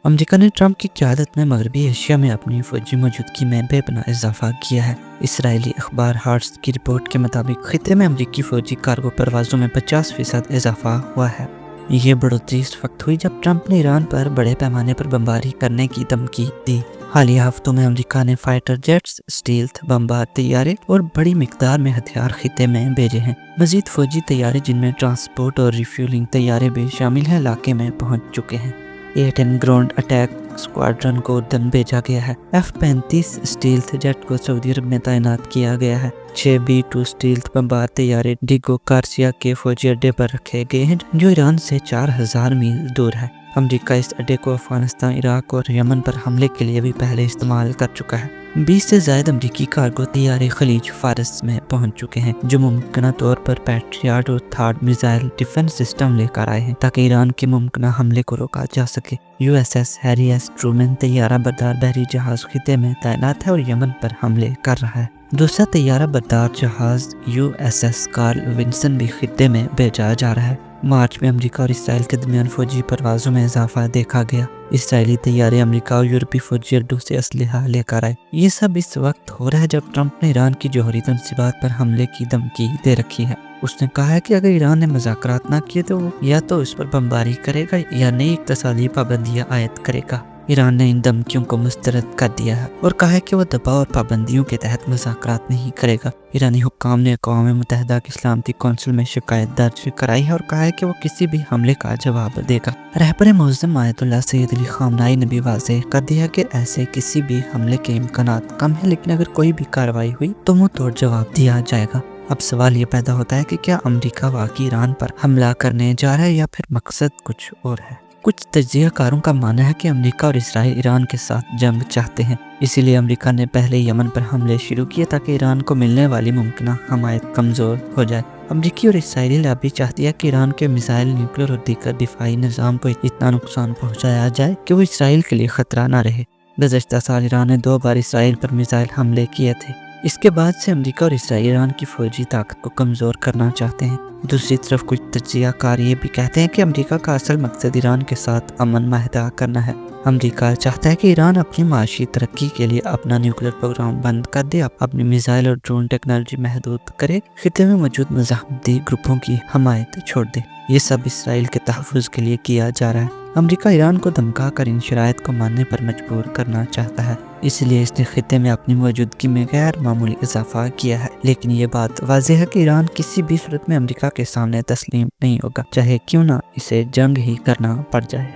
امریکہ نے ٹرمپ کی قیادت میں مغربی ایشیا میں اپنی فوجی موجودگی میں بے پناہ اضافہ کیا ہے۔ اسرائیلی اخبار ہارٹس کی رپورٹ کے مطابق خطے میں امریکی فوجی کارگو پروازوں میں 50% اضافہ ہوا ہے۔ یہ بڑھوتری اس وقت ہوئی جب ٹرمپ نے ایران پر بڑے پیمانے پر بمباری کرنے کی دھمکی دی۔ حالیہ ہفتوں میں امریکہ نے فائٹر جیٹس، اسٹیلتھ بمبار طیارے اور بڑی مقدار میں ہتھیار خطے میں بھیجے ہیں۔ مزید فوجی طیارے جن میں ٹرانسپورٹ اور ریفیولنگ طیارے بھی شامل ہیں علاقے میں پہنچ چکے ہیں۔ A-10 گراؤنڈ اٹیک اسکواڈرن کو اردن بھیجا گیا ہے۔ F-35 اسٹیلتھ جیٹ کو سعودی عرب میں تعینات کیا گیا ہے۔ 6 B-2 اسٹیلتھ بمبار طیارے ڈیگو گارسیا کے فوجی اڈے پر رکھے گئے ہیں جو ایران سے 4000 میل دور ہے۔ امریکہ اس اڈے کو افغانستان، عراق اور یمن پر حملے کے لیے بھی پہلے استعمال کر چکا ہے۔ 20 سے زائد امریکی کارگو طیارے خلیج فارس میں پہنچ چکے ہیں جو ممکنہ طور پر پیٹریاٹ اور تھاڈ میزائل ڈیفنس سسٹم لے کر آئے ہیں تاکہ ایران کے ممکنہ حملے کو روکا جا سکے۔ USS ہیری ایس ٹرومین طیارہ بردار بحری جہاز خطے میں تعینات ہے اور یمن پر حملے کر رہا ہے۔ دوسرا طیارہ بردار جہاز USS کارل ونسن بھی خطے میں بھیجا جا رہا ہے۔ مارچ میں امریکہ اور اسرائیل کے درمیان فوجی پروازوں میں اضافہ دیکھا گیا۔ اسرائیلی طیارے امریکہ اور یورپی فوجی اڈوں سے اسلحہ لے کر آئے۔ یہ سب اس وقت ہو رہا ہے جب ٹرمپ نے ایران کی جوہری تنصیبات پر حملے کی دھمکی دے رکھی ہے۔ اس نے کہا ہے کہ اگر ایران نے مذاکرات نہ کیے تو وہ یا تو اس پر بمباری کرے گا یا نئی اقتصادی پابندیاں عائد کرے گا۔ ایران نے ان دھمکیوں کو مسترد کر دیا ہے اور کہا ہے کہ وہ دباؤ اور پابندیوں کے تحت مذاکرات نہیں کرے گا۔ ایرانی حکام نے اقوام متحدہ کی سلامتی کونسل میں شکایت درج کرائی ہے اور کہا ہے کہ وہ کسی بھی حملے کا جواب دے گا۔ رہبر معظم آیت اللہ سید علی خامنہ ای نے بھی واضح کر دیا کہ ایسے کسی بھی حملے کے امکانات کم ہیں، لیکن اگر کوئی بھی کارروائی ہوئی تو منہ توڑ جواب دیا جائے گا۔ اب سوال یہ پیدا ہوتا ہے کہ کیا امریکہ واقعی ایران پر حملہ کرنے جا رہا ہے یا پھر مقصد کچھ اور ہے؟ کچھ تجزیہ کاروں کا ماننا ہے کہ امریکہ اور اسرائیل ایران کے ساتھ جنگ چاہتے ہیں، اسی لیے امریکہ نے پہلے یمن پر حملے شروع کیے تاکہ ایران کو ملنے والی ممکنہ حمایت کمزور ہو جائے۔ امریکی اور اسرائیلی لابی چاہتی ہے کہ ایران کے میزائل، نیوکلیر اور دیگر دفاعی نظام کو اتنا نقصان پہنچایا جائے کہ وہ اسرائیل کے لیے خطرہ نہ رہے۔ گزشتہ سال ایران نے 2 بار اسرائیل پر میزائل حملے کیے تھے۔ اس کے بعد سے امریکہ اور اسرائیل ایران کی فوجی طاقت کو کمزور کرنا چاہتے ہیں۔ دوسری طرف کچھ تجزیہ کار یہ بھی کہتے ہیں کہ امریکہ کا اصل مقصد ایران کے ساتھ امن معاہدہ کرنا ہے۔ امریکہ چاہتا ہے کہ ایران اپنی معاشی ترقی کے لیے اپنا نیوکلیر پروگرام بند کر دے، اپنی میزائل اور ڈرون ٹیکنالوجی محدود کرے، خطے میں موجود مزاحمتی گروپوں کی حمایت چھوڑ دے۔ یہ سب اسرائیل کے تحفظ کے لیے کیا جا رہا ہے۔ امریکہ ایران کو دھمکا کر ان شرائط کو ماننے پر مجبور کرنا چاہتا ہے، اس لیے اس نے خطے میں اپنی موجودگی میں غیر معمولی اضافہ کیا ہے۔ لیکن یہ بات واضح ہے کہ ایران کسی بھی صورت میں امریکہ کے سامنے تسلیم نہیں ہوگا، چاہے کیوں نہ اسے جنگ ہی کرنا پڑ جائے۔